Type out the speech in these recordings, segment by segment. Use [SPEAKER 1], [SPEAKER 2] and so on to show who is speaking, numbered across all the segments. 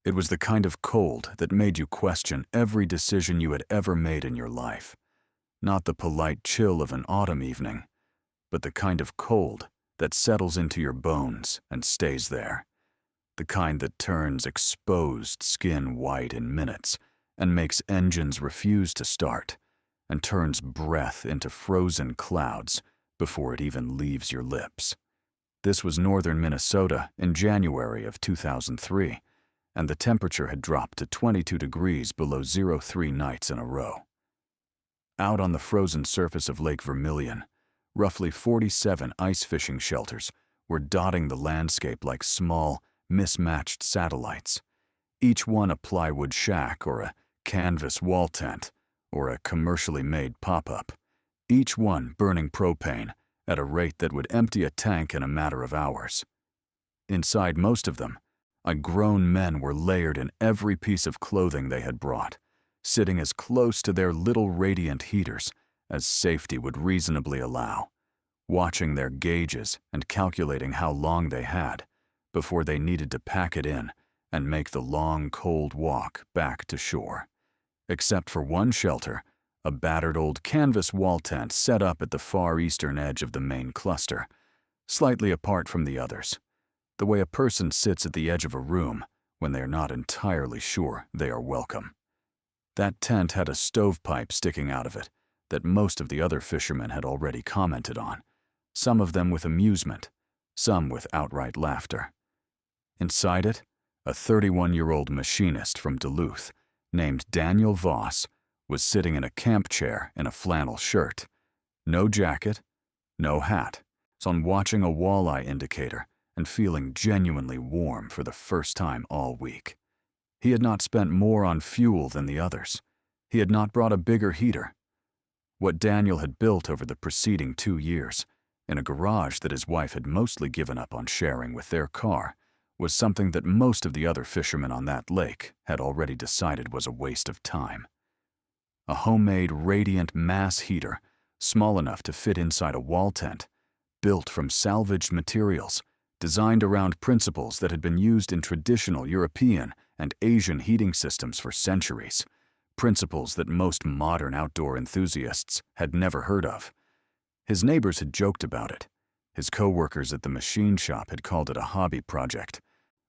[SPEAKER 1] It was the kind of cold that made you question every decision you had ever made in your life. Not the polite chill of an autumn evening, but the kind of cold that settles into your bones and stays there. The kind that turns exposed skin white in minutes and makes engines refuse to start, and turns breath into frozen clouds before it even leaves your lips. This was northern Minnesota in January of 2003, and the temperature had dropped to 22 degrees below zero 3 nights in a row. Out on the frozen surface of Lake Vermilion, roughly 47 ice fishing shelters were dotting the landscape like small, mismatched satellites, each one a plywood shack or a canvas wall tent or a commercially made pop-up, each one burning propane at a rate that would empty a tank in a matter of hours. Inside most of them, grown men were layered in every piece of clothing they had brought, sitting as close to their little radiant heaters as safety would reasonably allow, watching their gauges and calculating how long they had before they needed to pack it in and make the long, cold walk back to shore. Except for one shelter, a battered old canvas wall tent set up at the far eastern edge of the main cluster, slightly apart from the others, the way a person sits at the edge of a room when they are not entirely sure they are welcome. That tent had a stovepipe sticking out of it that most of the other fishermen had already commented on, some of them with amusement, some with outright laughter. Inside it, a 31-year-old machinist from Duluth named Daniel Voss was sitting in a camp chair in a flannel shirt, no jacket, no hat, on watching a walleye indicator and feeling genuinely warm for the first time all week. He had not spent more on fuel than the others. He had not brought a bigger heater. What Daniel had built over the preceding 2 years, in a garage that his wife had mostly given up on sharing with their car, was something that most of the other fishermen on that lake had already decided was a waste of time. A homemade radiant mass heater, small enough to fit inside a wall tent, built from salvaged materials, designed around principles that had been used in traditional European and Asian heating systems for centuries, principles that most modern outdoor enthusiasts had never heard of. His neighbors had joked about it. His coworkers at the machine shop had called it a hobby project,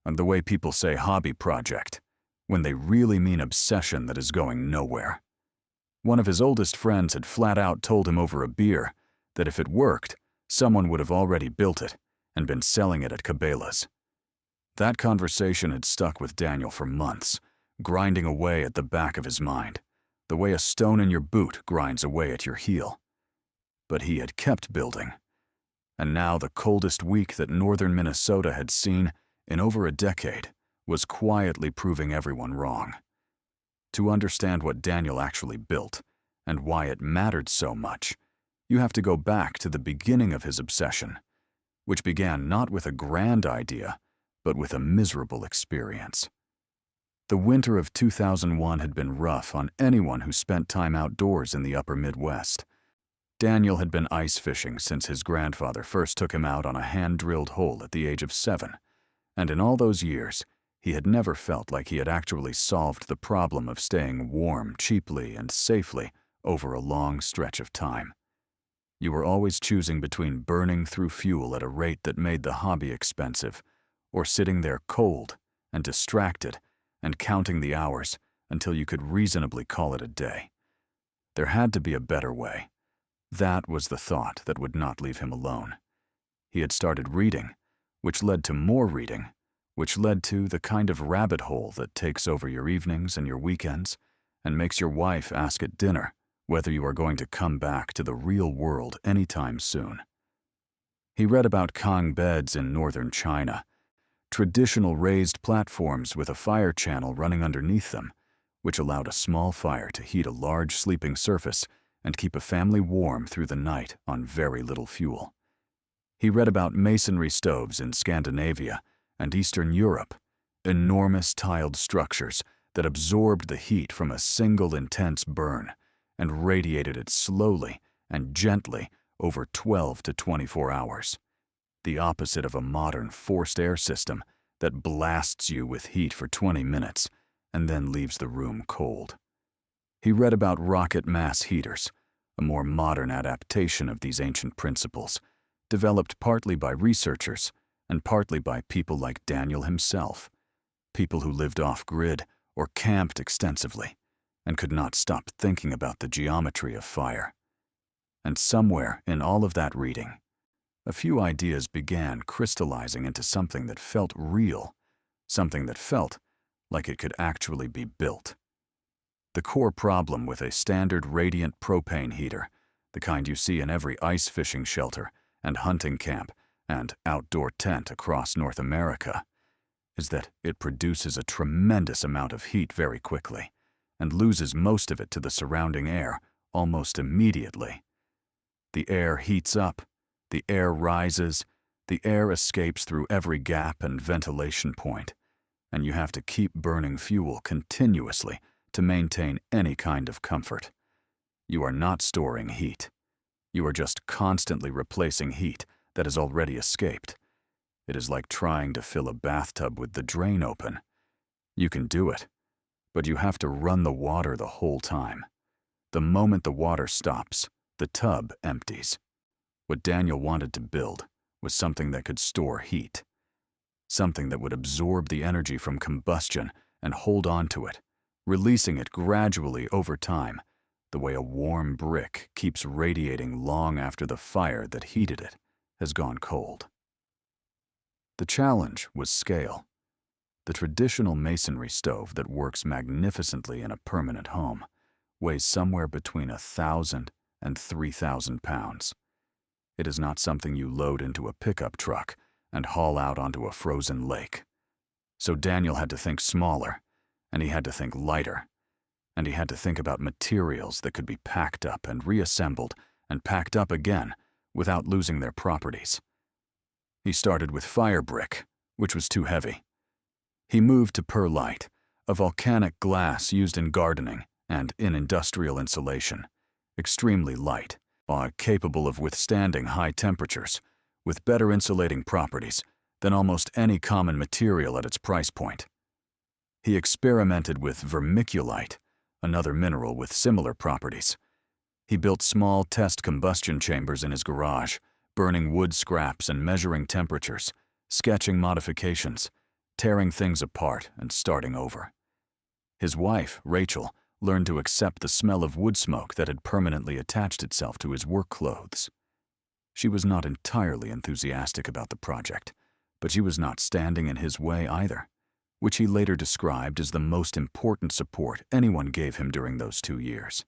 [SPEAKER 1] and the way people say hobby project when they really mean obsession that is going nowhere. One of his oldest friends had flat out told him over a beer that if it worked, someone would have already built it and been selling it at Cabela's. That conversation had stuck with Daniel for months, grinding away at the back of his mind, the way a stone in your boot grinds away at your heel. But he had kept building, and now the coldest week that northern Minnesota had seen in over a decade was quietly proving everyone wrong. To understand what Daniel actually built and why it mattered so much, you have to go back to the beginning of his obsession, which began not with a grand idea, but with a miserable experience. The winter of 2001 had been rough on anyone who spent time outdoors in the upper Midwest. Daniel had been ice fishing since his grandfather first took him out on a hand-drilled hole at the age of 7, and in all those years, he had never felt like he had actually solved the problem of staying warm cheaply and safely over a long stretch of time. You were always choosing between burning through fuel at a rate that made the hobby expensive, or sitting there cold and distracted and counting the hours until you could reasonably call it a day. There had to be a better way. That was the thought that would not leave him alone. He had started reading, which led to more reading, which led to the kind of rabbit hole that takes over your evenings and your weekends and makes your wife ask at dinner whether you are going to come back to the real world anytime soon. He read about Kang beds in northern China, traditional raised platforms with a fire channel running underneath them, which allowed a small fire to heat a large sleeping surface and keep a family warm through the night on very little fuel. He read about masonry stoves in Scandinavia and Eastern Europe, enormous tiled structures that absorbed the heat from a single intense burn and radiated it slowly and gently over 12 to 24 hours, the opposite of a modern forced air system that blasts you with heat for 20 minutes and then leaves the room cold. He read about rocket mass heaters, a more modern adaptation of these ancient principles, developed partly by researchers and partly by people like Daniel himself, people who lived off-grid or camped extensively and could not stop thinking about the geometry of fire. And somewhere in all of that reading, a few ideas began crystallizing into something that felt real, something that felt like it could actually be built. The core problem with a standard radiant propane heater, the kind you see in every ice fishing shelter and hunting camp and outdoor tent across North America, is that it produces a tremendous amount of heat very quickly and loses most of it to the surrounding air almost immediately. The air heats up, the air rises, the air escapes through every gap and ventilation point, and you have to keep burning fuel continuously to maintain any kind of comfort. You are not storing heat. You are just constantly replacing heat that has already escaped. It is like trying to fill a bathtub with the drain open. You can do it, but you have to run the water the whole time. The moment the water stops, the tub empties. What Daniel wanted to build was something that could store heat, something that would absorb the energy from combustion and hold on to it, releasing it gradually over time, the way a warm brick keeps radiating long after the fire that heated it has gone cold. The challenge was scale. The traditional masonry stove that works magnificently in a permanent home weighs somewhere between 1,000 and 3,000 pounds. It is not something you load into a pickup truck and haul out onto a frozen lake. So Daniel had to think smaller, and he had to think lighter, and he had to think about materials that could be packed up and reassembled and packed up again without losing their properties. He started with fire brick, which was too heavy. He moved to perlite, a volcanic glass used in gardening and in industrial insulation, extremely light, capable of withstanding high temperatures, with better insulating properties than almost any common material at its price point. He experimented with vermiculite, another mineral with similar properties. He built small test combustion chambers in his garage, burning wood scraps and measuring temperatures, sketching modifications, tearing things apart and starting over. His wife, Rachel, learned to accept the smell of wood smoke that had permanently attached itself to his work clothes. She was not entirely enthusiastic about the project, but she was not standing in his way either, which he later described as the most important support anyone gave him during those 2 years.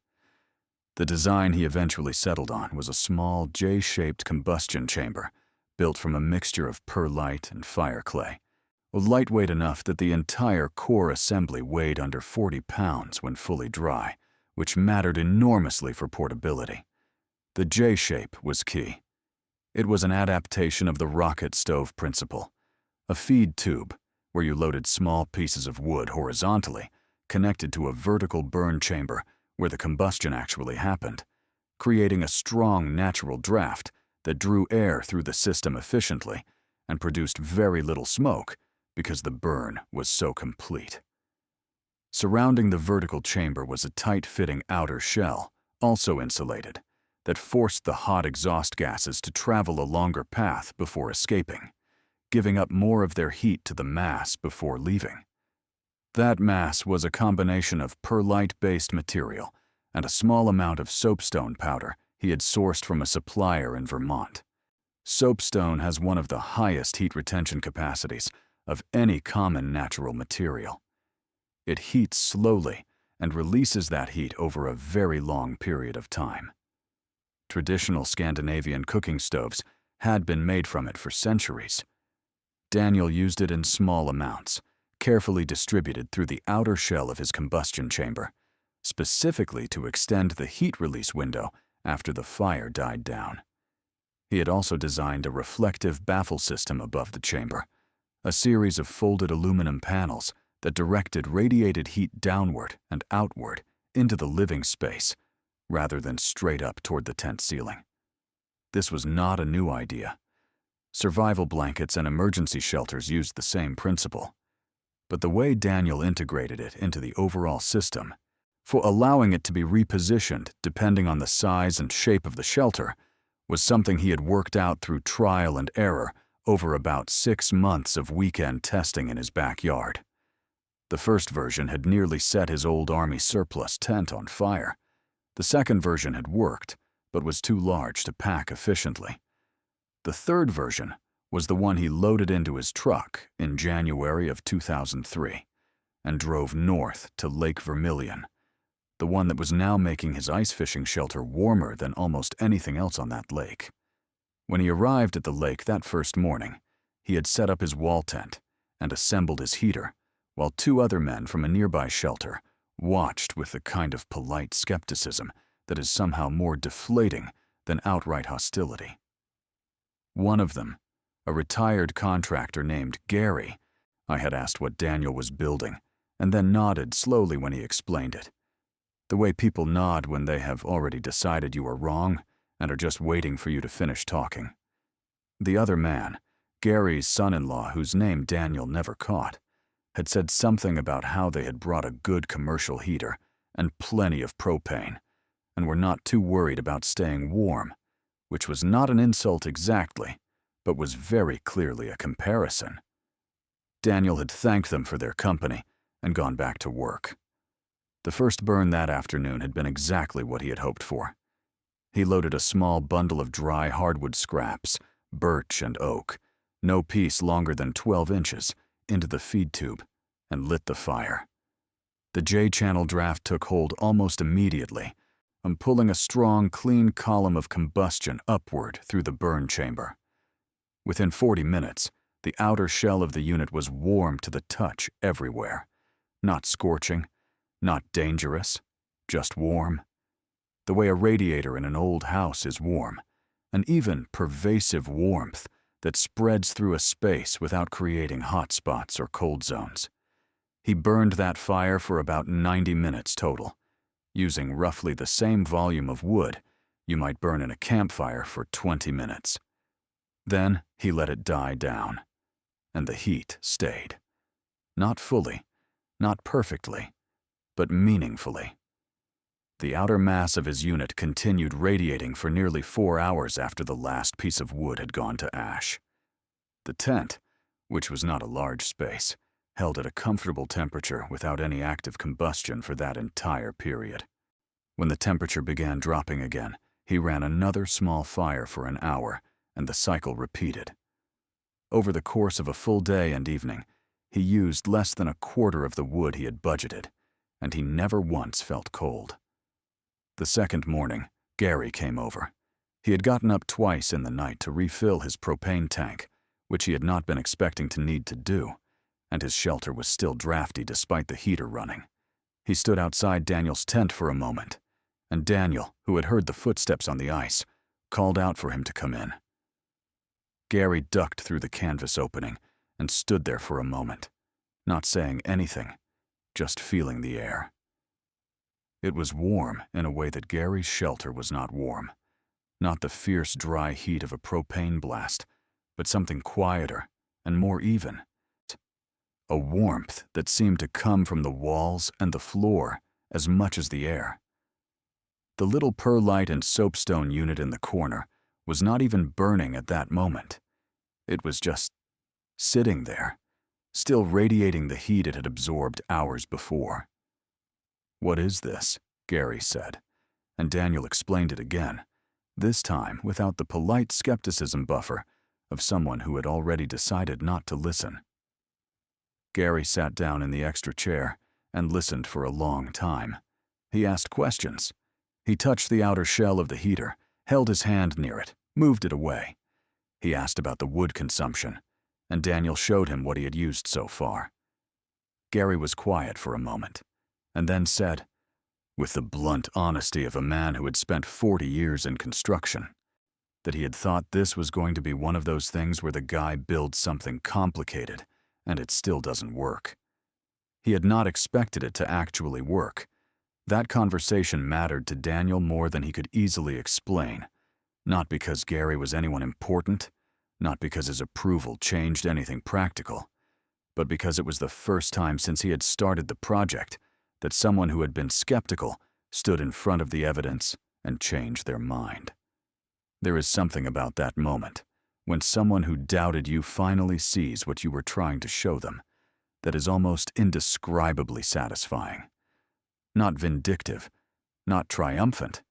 [SPEAKER 1] The design he eventually settled on was a small J-shaped combustion chamber built from a mixture of perlite and fireclay, lightweight enough that the entire core assembly weighed under 40 pounds when fully dry, which mattered enormously for portability. The J-shape was key. It was an adaptation of the rocket stove principle, a feed tube where you loaded small pieces of wood horizontally, connected to a vertical burn chamber where the combustion actually happened, creating a strong natural draft that drew air through the system efficiently and produced very little smoke because the burn was so complete. Surrounding the vertical chamber was a tight-fitting outer shell, also insulated, that forced the hot exhaust gases to travel a longer path before escaping, giving up more of their heat to the mass before leaving. That mass was a combination of perlite-based material and a small amount of soapstone powder he had sourced from a supplier in Vermont. Soapstone has one of the highest heat retention capacities of any common natural material. It heats slowly and releases that heat over a very long period of time. Traditional Scandinavian cooking stoves had been made from it for centuries. Daniel used it in small amounts, carefully distributed through the outer shell of his combustion chamber, specifically to extend the heat release window after the fire died down. He had also designed a reflective baffle system above the chamber, a series of folded aluminum panels that directed radiated heat downward and outward into the living space, rather than straight up toward the tent ceiling. This was not a new idea. Survival blankets and emergency shelters used the same principle. But the way Daniel integrated it into the overall system, for allowing it to be repositioned depending on the size and shape of the shelter, was something he had worked out through trial and error over about 6 months of weekend testing in his backyard. The first version had nearly set his old Army surplus tent on fire. The second version had worked, but was too large to pack efficiently. The third version was the one he loaded into his truck in January of 2003 and drove north to Lake Vermilion, the one that was now making his ice fishing shelter warmer than almost anything else on that lake. When he arrived at the lake that first morning, he had set up his wall tent and assembled his heater, while 2 other men from a nearby shelter watched with the kind of polite skepticism that is somehow more deflating than outright hostility. One of them, a retired contractor named Gary, I had asked what Daniel was building, and then nodded slowly when he explained it. The way people nod when they have already decided you are wrong and are just waiting for you to finish talking. The other man, Gary's son-in-law, whose name Daniel never caught, had said something about how they had brought a good commercial heater and plenty of propane, and were not too worried about staying warm, which was not an insult exactly, but was very clearly a comparison. Daniel had thanked them for their company and gone back to work. The first burn that afternoon had been exactly what he had hoped for. He loaded a small bundle of dry hardwood scraps, birch and oak, no piece longer than 12 inches, into the feed tube and lit the fire. The J-channel draft took hold almost immediately, pulling a strong, clean column of combustion upward through the burn chamber. Within 40 minutes, the outer shell of the unit was warm to the touch everywhere. Not scorching, not dangerous, just warm. The way a radiator in an old house is warm, an even pervasive warmth that spreads through a space without creating hot spots or cold zones. He burned that fire for about 90 minutes total, using roughly the same volume of wood you might burn in a campfire for 20 minutes. Then he let it die down, and the heat stayed. Not fully, not perfectly, but meaningfully. The outer mass of his unit continued radiating for nearly 4 hours after the last piece of wood had gone to ash. The tent, which was not a large space, held at a comfortable temperature without any active combustion for that entire period. When the temperature began dropping again, he ran another small fire for an hour, and the cycle repeated. Over the course of a full day and evening, he used less than a quarter of the wood he had budgeted, and he never once felt cold. The second morning, Gary came over. He had gotten up twice in the night to refill his propane tank, which he had not been expecting to need to do, and his shelter was still drafty despite the heater running. He stood outside Daniel's tent for a moment, and Daniel, who had heard the footsteps on the ice, called out for him to come in. Gary ducked through the canvas opening and stood there for a moment, not saying anything, just feeling the air. It was warm in a way that Gary's shelter was not warm. Not the fierce, dry heat of a propane blast, but something quieter and more even. A warmth that seemed to come from the walls and the floor as much as the air. The little perlite and soapstone unit in the corner was not even burning at that moment. It was just sitting there, still radiating the heat it had absorbed hours before. "What is this?" Gary said, and Daniel explained it again, this time without the polite skepticism buffer of someone who had already decided not to listen. Gary sat down in the extra chair and listened for a long time. He asked questions. He touched the outer shell of the heater, held his hand near it, moved it away. He asked about the wood consumption, and Daniel showed him what he had used so far. Gary was quiet for a moment, and then said, with the blunt honesty of a man who had spent 40 years in construction, that he had thought this was going to be one of those things where the guy builds something complicated and it still doesn't work. He had not expected it to actually work. That conversation mattered to Daniel more than he could easily explain, not because Gary was anyone important, not because his approval changed anything practical, but because it was the first time since he had started the project that someone who had been skeptical stood in front of the evidence and changed their mind. There is something about that moment, when someone who doubted you finally sees what you were trying to show them, that is almost indescribably satisfying. Not vindictive, not triumphant,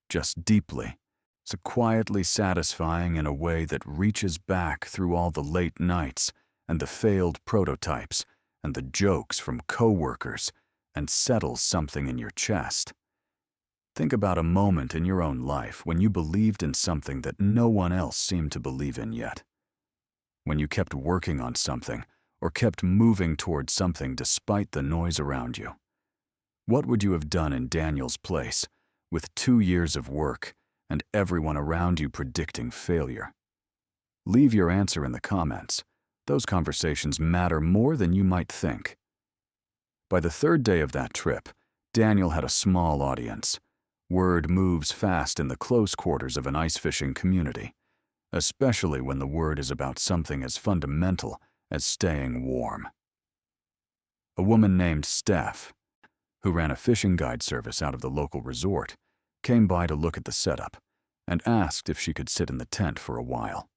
[SPEAKER 1] just deeply, so quietly satisfying in a way that reaches back through all the late nights and the failed prototypes and the jokes from coworkers and settles something in your chest. Think about a moment in your own life when you believed in something that no one else seemed to believe in yet. When you kept working on something or kept moving towards something despite the noise around you. What would you have done in Daniel's place with 2 years of work and everyone around you predicting failure? Leave your answer in the comments. Those conversations matter more than you might think. By the 3rd day of that trip, Daniel had a small audience. Word moves fast in the close quarters of an ice fishing community, especially when the word is about something as fundamental as staying warm. A woman named Steph, who ran a fishing guide service out of the local resort, came by to look at the setup and asked if she could sit in the tent for a while.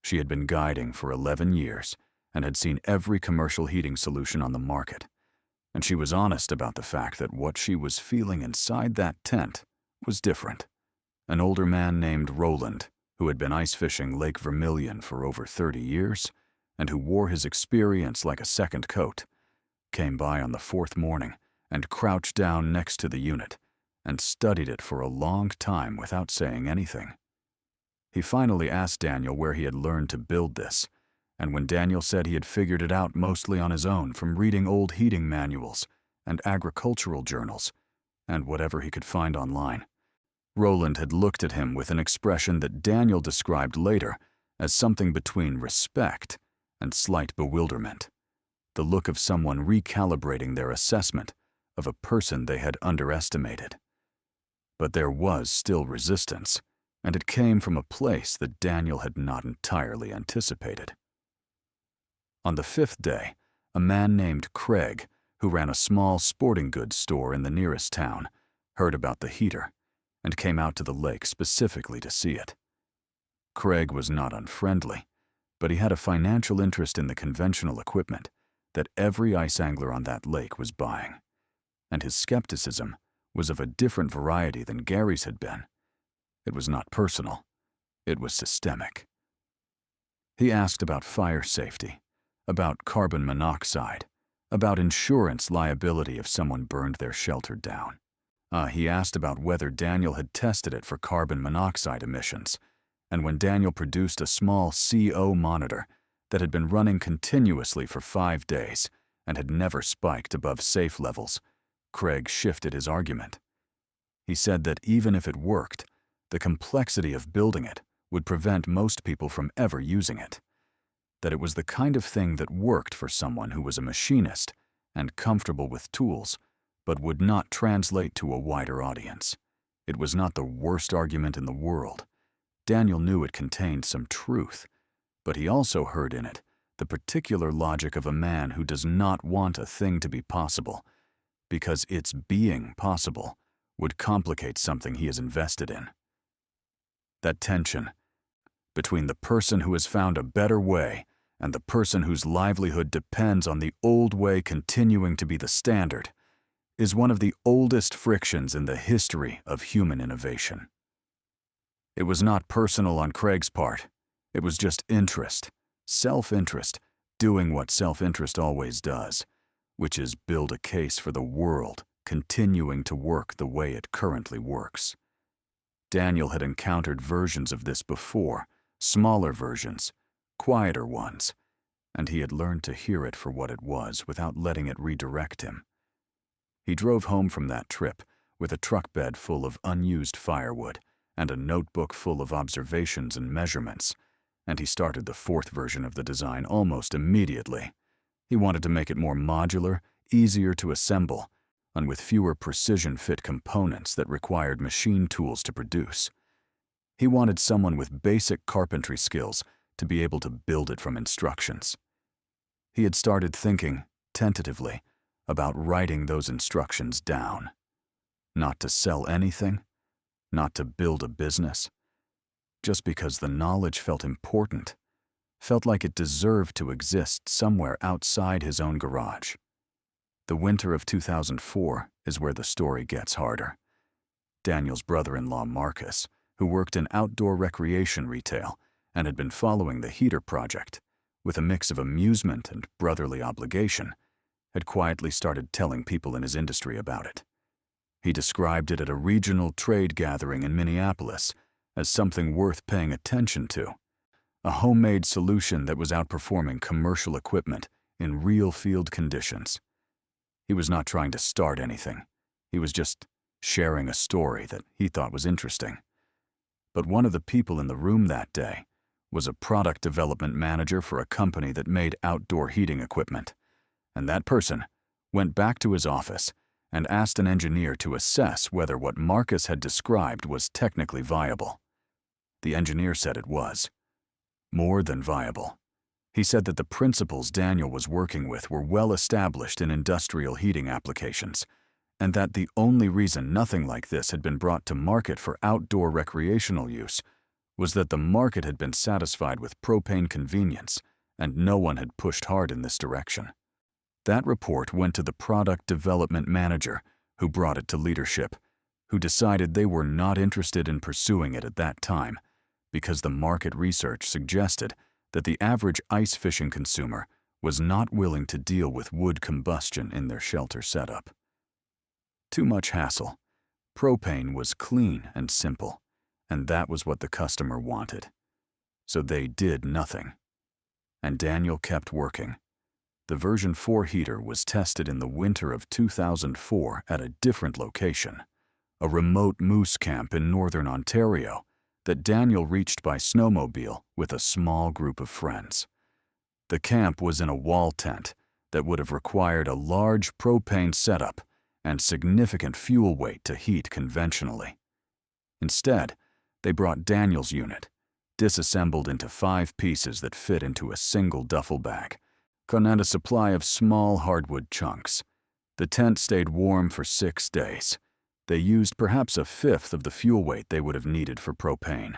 [SPEAKER 1] She had been guiding for 11 years and had seen every commercial heating solution on the market, and she was honest about the fact that what she was feeling inside that tent was different. An older man named Roland, who had been ice fishing Lake Vermilion for over 30 years and who wore his experience like a second coat, came by on the 4th morning and crouched down next to the unit and studied it for a long time without saying anything. He finally asked Daniel where he had learned to build this, and when Daniel said he had figured it out mostly on his own from reading old heating manuals and agricultural journals and whatever he could find online, Roland had looked at him with an expression that Daniel described later as something between respect and slight bewilderment, the look of someone recalibrating their assessment of a person they had underestimated. But there was still resistance, and it came from a place that Daniel had not entirely anticipated. On the 5th day, a man named Craig, who ran a small sporting goods store in the nearest town, heard about the heater and came out to the lake specifically to see it. Craig was not unfriendly, but he had a financial interest in the conventional equipment that every ice angler on that lake was buying, and his skepticism was of a different variety than Gary's had been. It was not personal, it was systemic. He asked about fire safety, about carbon monoxide, about insurance liability if someone burned their shelter down. He asked about whether Daniel had tested it for carbon monoxide emissions, and when Daniel produced a small CO monitor that had been running continuously for 5 days and had never spiked above safe levels, Craig shifted his argument. He said that even if it worked, the complexity of building it would prevent most people from ever using it, that it was the kind of thing that worked for someone who was a machinist and comfortable with tools, but would not translate to a wider audience. It was not the worst argument in the world. Daniel knew it contained some truth, but he also heard in it the particular logic of a man who does not want a thing to be possible, because its being possible would complicate something he is invested in. That tension between the person who has found a better way and the person whose livelihood depends on the old way continuing to be the standard is one of the oldest frictions in the history of human innovation. It was not personal on Craig's part. It was just interest, self-interest, doing what self-interest always does, which is build a case for the world continuing to work the way it currently works. Daniel had encountered versions of this before, smaller versions, quieter ones, and he had learned to hear it for what it was without letting it redirect him. He drove home from that trip with a truck bed full of unused firewood and a notebook full of observations and measurements, and he started the 4th version of the design almost immediately. He wanted to make it more modular, easier to assemble, and with fewer precision-fit components that required machine tools to produce. He wanted someone with basic carpentry skills to be able to build it from instructions. He had started thinking, tentatively, about writing those instructions down. Not to sell anything, not to build a business, just because the knowledge felt important, felt like it deserved to exist somewhere outside his own garage. The winter of 2004 is where the story gets harder. Daniel's brother-in-law Marcus, who worked in outdoor recreation retail and had been following the heater project with a mix of amusement and brotherly obligation, had quietly started telling people in his industry about it. He described it at a regional trade gathering in Minneapolis as something worth paying attention to, a homemade solution that was outperforming commercial equipment in real field conditions. He was not trying to start anything. He was just sharing a story that he thought was interesting. But one of the people in the room that day was a product development manager for a company that made outdoor heating equipment, and that person went back to his office and asked an engineer to assess whether what Marcus had described was technically viable. The engineer said it was. More than viable. He said that the principles Daniel was working with were well established in industrial heating applications, and that the only reason nothing like this had been brought to market for outdoor recreational use was that the market had been satisfied with propane convenience, and no one had pushed hard in this direction. That report went to the product development manager, who brought it to leadership, who decided they were not interested in pursuing it at that time, because the market research suggested that the average ice fishing consumer was not willing to deal with wood combustion in their shelter setup. Too much hassle. Propane was clean and simple, and that was what the customer wanted. So they did nothing. And Daniel kept working. The version 4 heater was tested in the winter of 2004 at a different location, a remote moose camp in northern Ontario that Daniel reached by snowmobile with a small group of friends. The camp was in a wall tent that would have required a large propane setup and significant fuel weight to heat conventionally. Instead, they brought Daniel's unit, disassembled into 5 pieces that fit into a single duffel bag, and a supply of small hardwood chunks. The tent stayed warm for 6 days. They used perhaps a fifth of the fuel weight they would have needed for propane.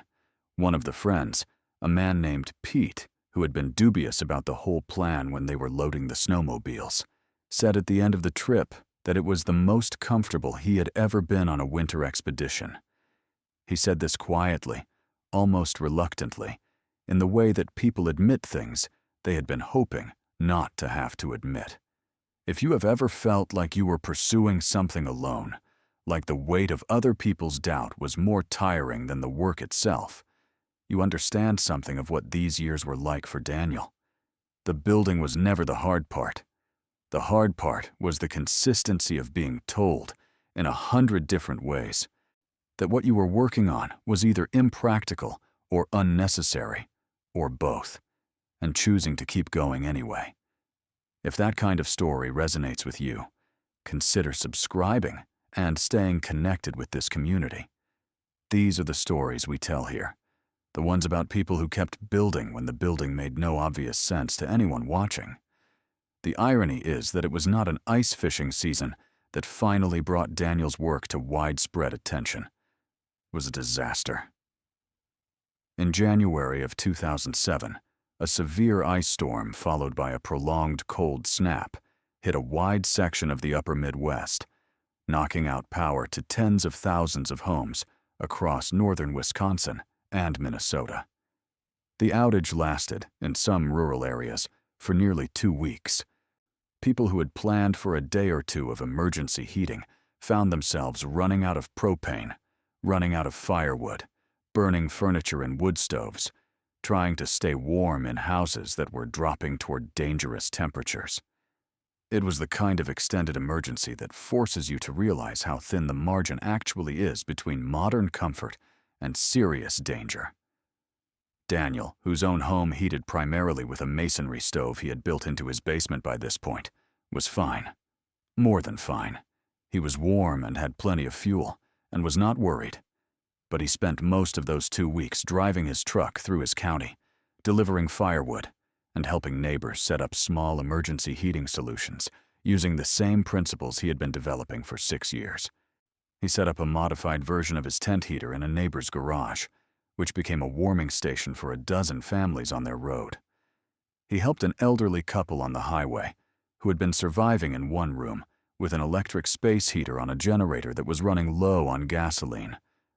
[SPEAKER 1] One of the friends, a man named Pete, who had been dubious about the whole plan when they were loading the snowmobiles, said at the end of the trip that it was the most comfortable he had ever been on a winter expedition. He said this quietly, almost reluctantly, in the way that people admit things they had been hoping not to have to admit. If you have ever felt like you were pursuing something alone, like the weight of other people's doubt was more tiring than the work itself, you understand something of what these years were like for Daniel. The building was never the hard part. The hard part was the consistency of being told, in 100 different ways, that what you were working on was either impractical or unnecessary, or both, and choosing to keep going anyway. If that kind of story resonates with you, consider subscribing and staying connected with this community. These are the stories we tell here, the ones about people who kept building when the building made no obvious sense to anyone watching. The irony is that it was not an ice fishing season that finally brought Daniel's work to widespread attention. It was a disaster. In January of 2007, a severe ice storm followed by a prolonged cold snap hit a wide section of the upper Midwest, knocking out power to tens of thousands of homes across northern Wisconsin and Minnesota. The outage lasted, in some rural areas, for nearly 2 weeks. People who had planned for a day or two of emergency heating found themselves running out of propane, running out of firewood, burning furniture in wood stoves, trying to stay warm in houses that were dropping toward dangerous temperatures. It was the kind of extended emergency that forces you to realize how thin the margin actually is between modern comfort and serious danger. Daniel, whose own home heated primarily with a masonry stove he had built into his basement by this point, was fine. More than fine. He was warm and had plenty of fuel, and was not worried. But he spent most of those 2 weeks driving his truck through his county, delivering firewood, and helping neighbors set up small emergency heating solutions using the same principles he had been developing for 6 years. He set up a modified version of his tent heater in a neighbor's garage, which became a warming station for a dozen families on their road. He helped an elderly couple on the highway who had been surviving in one room with an electric space heater on a generator that was running low on gasoline,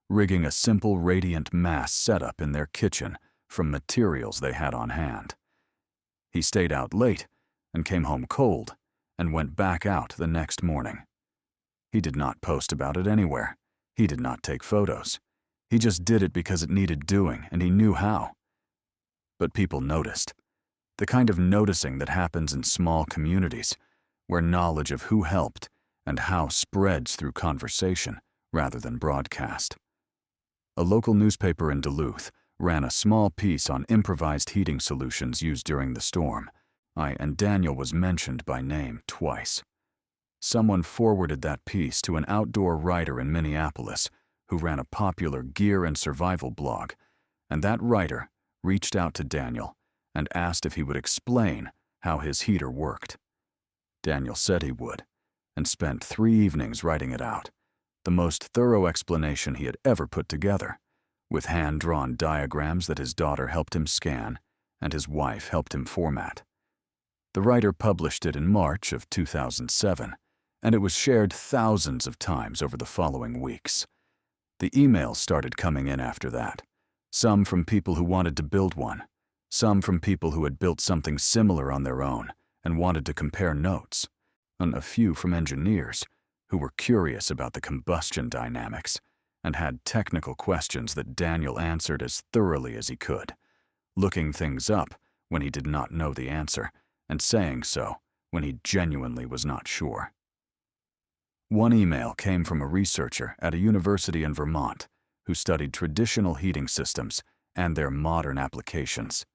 [SPEAKER 1] rigging a simple radiant mass setup in their kitchen from materials they had on hand. He stayed out late and came home cold and went back out the next morning. He did not post about it anywhere. He did not take photos. He just did it because it needed doing and he knew how. But people noticed. The kind of noticing that happens in small communities, where knowledge of who helped and how spreads through conversation rather than broadcast. A local newspaper in Duluth ran a small piece on improvised heating solutions used during the storm. And Daniel was mentioned by name twice. Someone forwarded that piece to an outdoor writer in Minneapolis who ran a popular gear and survival blog, and that writer reached out to Daniel and asked if he would explain how his heater worked. Daniel said he would, and spent 3 evenings writing it out, the most thorough explanation he had ever put together, with hand-drawn diagrams that his daughter helped him scan and his wife helped him format. The writer published it in March of 2007, and it was shared thousands of times over the following weeks. The emails started coming in after that, some from people who wanted to build one, some from people who had built something similar on their own and wanted to compare notes, and a few from engineers who were curious about the combustion dynamics and had technical questions that Daniel answered as thoroughly as he could, looking things up when he did not know the answer and saying so when he genuinely was not sure. One email came from a researcher at a university in Vermont who studied traditional heating systems and their modern applications,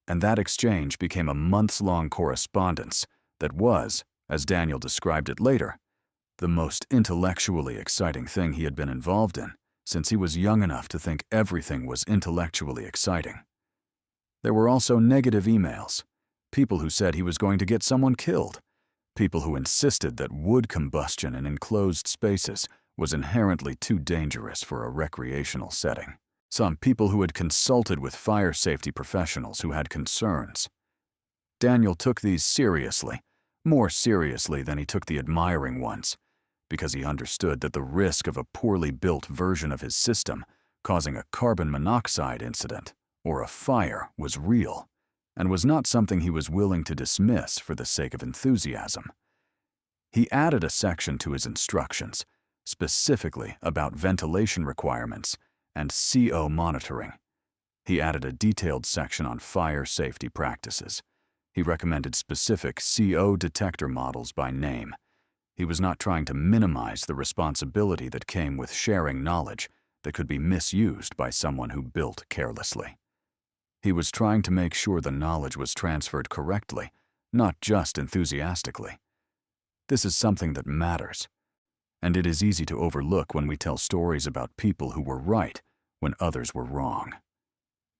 [SPEAKER 1] and that exchange became a months-long correspondence that was, as Daniel described it later, the most intellectually exciting thing he had been involved in since he was young enough to think everything was intellectually exciting. There were also negative emails, people who said he was going to get someone killed, people who insisted that wood combustion in enclosed spaces was inherently too dangerous for a recreational setting. Some people who had consulted with fire safety professionals who had concerns. Daniel took these seriously, more seriously than he took the admiring ones, because he understood that the risk of a poorly built version of his system causing a carbon monoxide incident or a fire was real, and was not something he was willing to dismiss for the sake of enthusiasm. He added a section to his instructions, specifically about ventilation requirements and CO monitoring. He added a detailed section on fire safety practices. He recommended specific CO detector models by name. He was not trying to minimize the responsibility that came with sharing knowledge that could be misused by someone who built carelessly. He was trying to make sure the knowledge was transferred correctly, not just enthusiastically. This is something that matters, and it is easy to overlook when we tell stories about people who were right when others were wrong.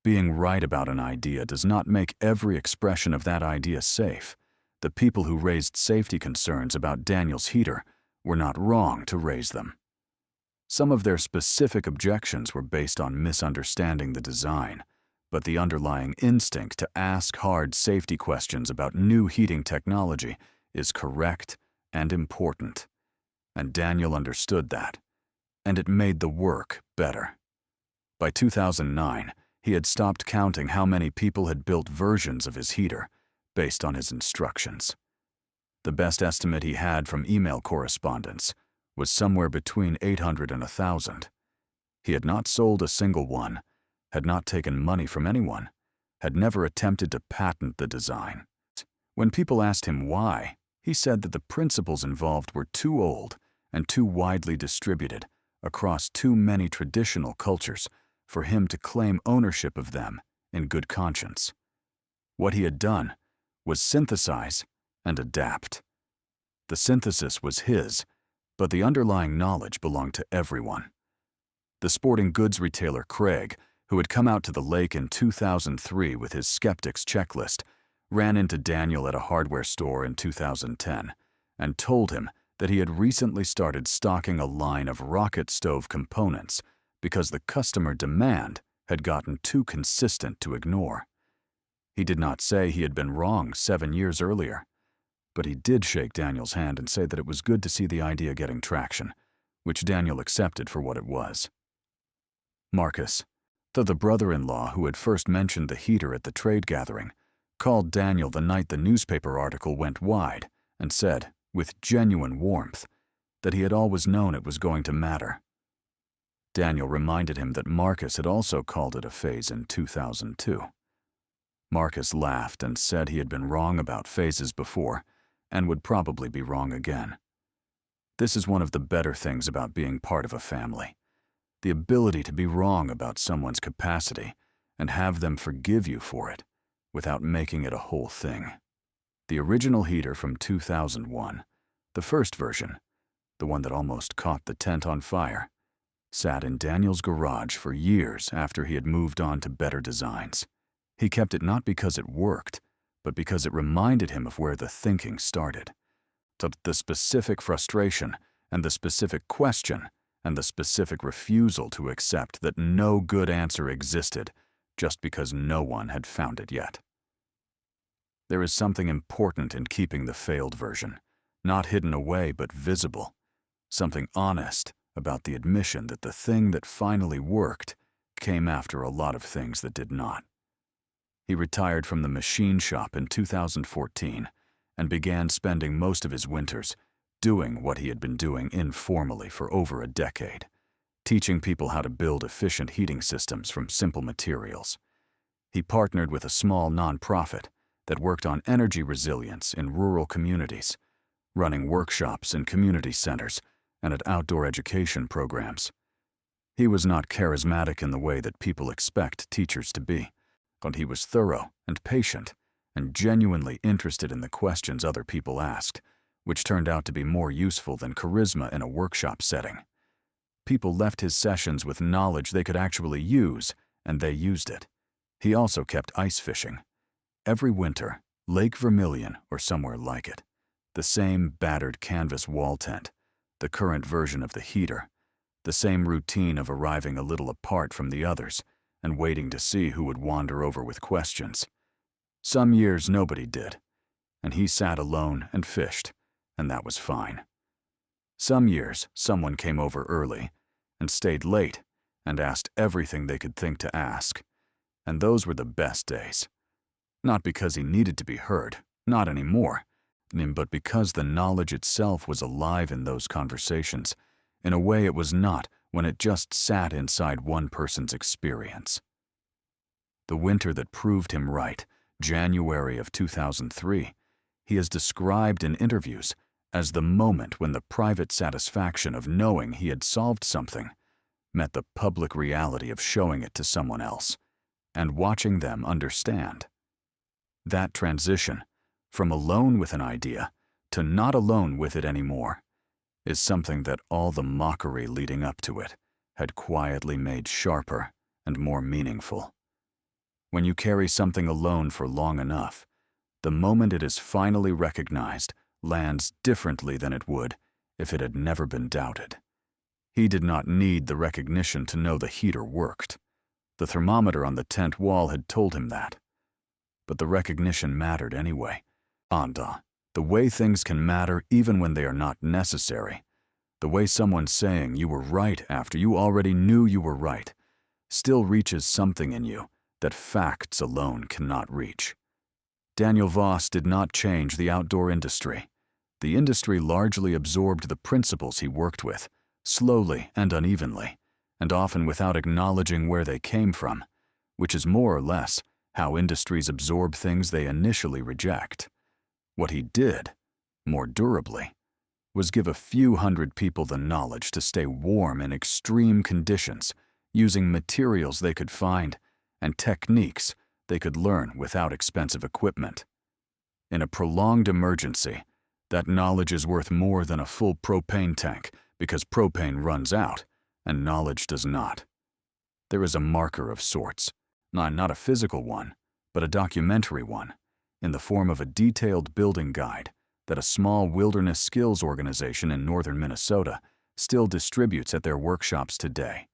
[SPEAKER 1] Being right about an idea does not make every expression of that idea safe. The people who raised safety concerns about Daniel's heater were not wrong to raise them. Some of their specific objections were based on misunderstanding the design, but the underlying instinct to ask hard safety questions about new heating technology is correct and important. And Daniel understood that, and it made the work better. By 2009, he had stopped counting how many people had built versions of his heater based on his instructions. The best estimate he had from email correspondence was somewhere between 800 and 1,000. He had not sold a single one, had not taken money from anyone, had never attempted to patent the design. When people asked him why, he said that the principles involved were too old and too widely distributed across too many traditional cultures for him to claim ownership of them in good conscience. What he had done was synthesize and adapt. The synthesis was his, but the underlying knowledge belonged to everyone. The sporting goods retailer Craig who had come out to the lake in 2003 with his skeptics checklist, ran into Daniel at a hardware store in 2010 and told him that he had recently started stocking a line of rocket stove components because the customer demand had gotten too consistent to ignore. He did not say he had been wrong 7 years earlier, but he did shake Daniel's hand and say that it was good to see the idea getting traction, which Daniel accepted for what it was. Marcus, the brother-in-law who had first mentioned the heater at the trade gathering, called Daniel the night the newspaper article went wide and said, with genuine warmth, that he had always known it was going to matter. Daniel reminded him that Marcus had also called it a phase in 2002. Marcus laughed and said he had been wrong about phases before and would probably be wrong again. This is one of the better things about being part of a family. The ability to be wrong about someone's capacity and have them forgive you for it without making it a whole thing. The original heater from 2001, the first version, the one that almost caught the tent on fire, sat in Daniel's garage for years after he had moved on to better designs. He kept it not because it worked, but because it reminded him of where the thinking started. So the specific frustration and the specific question and the specific refusal to accept that no good answer existed just because no one had found it yet. There is something important in keeping the failed version, not hidden away but visible, something honest about the admission that the thing that finally worked came after a lot of things that did not. He retired from the machine shop in 2014 and began spending most of his winters doing what he had been doing informally for over a decade, teaching people how to build efficient heating systems from simple materials. He partnered with a small nonprofit that worked on energy resilience in rural communities, running workshops in community centers and at outdoor education programs. He was not charismatic in the way that people expect teachers to be, but he was thorough and patient and genuinely interested in the questions other people asked, which turned out to be more useful than charisma in a workshop setting. People left his sessions with knowledge they could actually use, and they used it. He also kept ice fishing. Every winter, Lake Vermilion or somewhere like it, the same battered canvas wall tent, the current version of the heater, the same routine of arriving a little apart from the others and waiting to see who would wander over with questions. Some years nobody did, and he sat alone and fished, and that was fine. Some years someone came over early and stayed late and asked everything they could think to ask, and those were the best days. Not because he needed to be heard, not anymore, but because the knowledge itself was alive in those conversations, in a way it was not when it just sat inside one person's experience. The winter that proved him right, January of 2003, he has described in interviews as the moment when the private satisfaction of knowing he had solved something met the public reality of showing it to someone else and watching them understand. That transition, from alone with an idea to not alone with it anymore, is something that all the mockery leading up to it had quietly made sharper and more meaningful. When you carry something alone for long enough, the moment it is finally recognized lands differently than it would if it had never been doubted. He did not need the recognition to know the heater worked. The thermometer on the tent wall had told him that. But the recognition mattered anyway. The way things can matter even when they are not necessary, the way someone saying you were right after you already knew you were right, still reaches something in you that facts alone cannot reach. Daniel Voss did not change the outdoor industry. The industry largely absorbed the principles he worked with, slowly and unevenly, and often without acknowledging where they came from, which is more or less how industries absorb things they initially reject. What he did, more durably, was give a few hundred people the knowledge to stay warm in extreme conditions, using materials they could find and techniques they could learn without expensive equipment. In a prolonged emergency, that knowledge is worth more than a full propane tank because propane runs out and knowledge does not. There is a marker of sorts, not a physical one, but a documentary one, in the form of a detailed building guide that a small wilderness skills organization in northern Minnesota still distributes at their workshops today,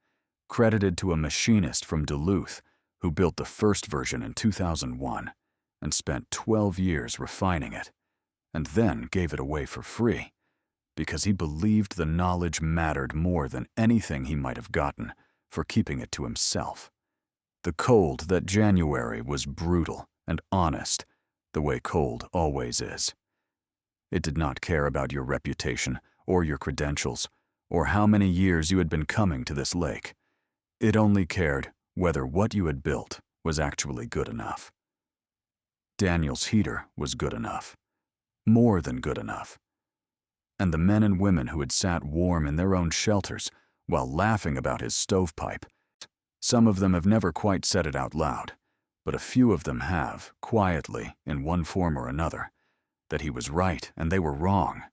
[SPEAKER 1] credited to a machinist from Duluth who built the first version in 2001 and spent 12 years refining it, and then gave it away for free because he believed the knowledge mattered more than anything he might have gotten for keeping it to himself. The cold that January was brutal and honest, the way cold always is. It did not care about your reputation or your credentials or how many years you had been coming to this lake. It only cared whether what you had built was actually good enough. Daniel's heater was good enough, more than good enough. And the men and women who had sat warm in their own shelters while laughing about his stovepipe, some of them have never quite said it out loud, but a few of them have, quietly, in one form or another, that he was right and they were wrong,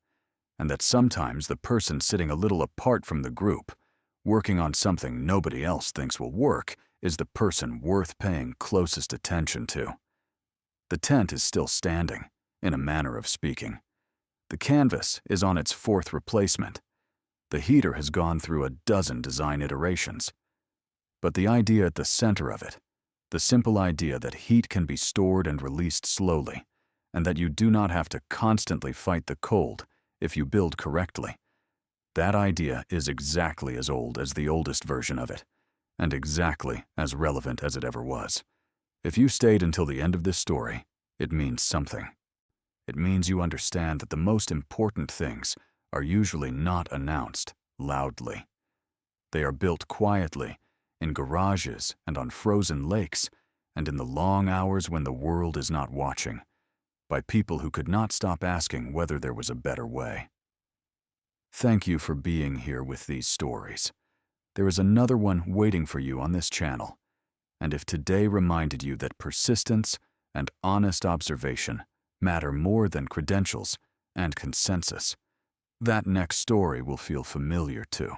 [SPEAKER 1] and that sometimes the person sitting a little apart from the group, working on something nobody else thinks will work, is the person worth paying closest attention to. The tent is still standing, in a manner of speaking. The canvas is on its 4th replacement. The heater has gone through a dozen design iterations. But the idea at the center of it, the simple idea that heat can be stored and released slowly, and that you do not have to constantly fight the cold if you build correctly, that idea is exactly as old as the oldest version of it, and exactly as relevant as it ever was. If you stayed until the end of this story, it means something. It means you understand that the most important things are usually not announced loudly. They are built quietly, in garages and on frozen lakes, and in the long hours when the world is not watching, by people who could not stop asking whether there was a better way. Thank you for being here with these stories. There is another one waiting for you on this channel, and if today reminded you that persistence and honest observation matter more than credentials and consensus, that next story will feel familiar too.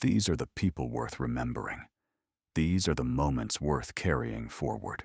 [SPEAKER 1] These are the people worth remembering. These are the moments worth carrying forward.